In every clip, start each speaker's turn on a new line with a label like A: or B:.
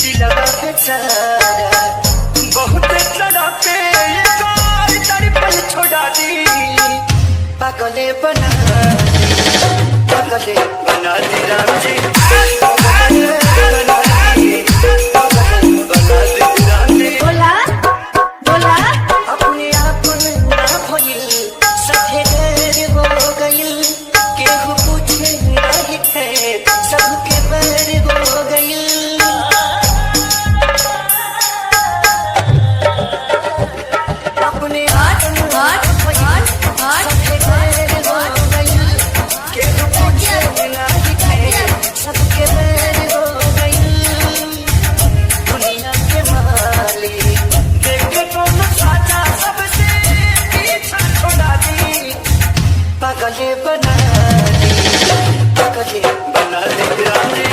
A: दिलवा बेचारा बहुत तड़पे तारी पल छोड़ा दी पागले बना दी राम जी बोला बोला अपने आप में ना भइल सफेद हो गइल केहू पूछे नहीं थे सबके बैर हो गइल अपने हाथ सफेद हो गइल केहू पूछे नहीं थे सबके बैर हो गइल दुनिया के मालिक देखे कौन साजा सबसे पीछा छोड़ा दी पागले बना दी राम जी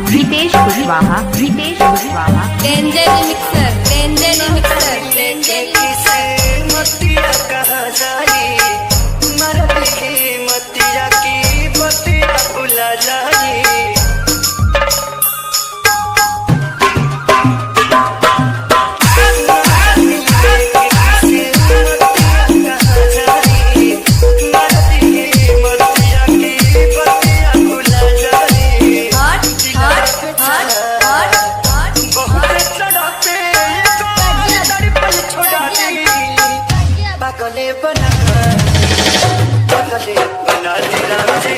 B: रितेश कुशवाहा
C: डेंजर मिक्सर
A: मतिया कहाँ जाई मरद की मतिया की बतिया भुला जाई पागले बना दी राम जी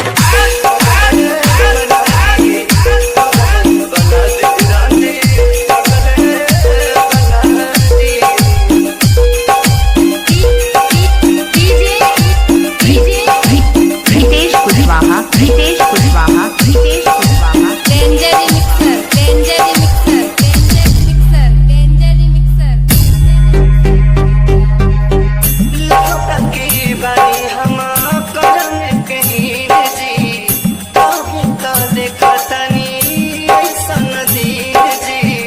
B: रितेश कुशवाहा
C: डेंजर मिक्सर
A: की बारी हम करन कहीं जी तो देखा तनी ऐसन दीर जी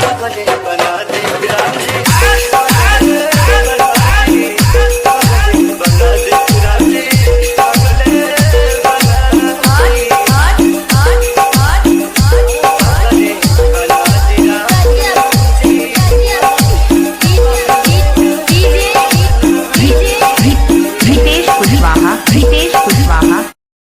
A: पागले बना दे राम जी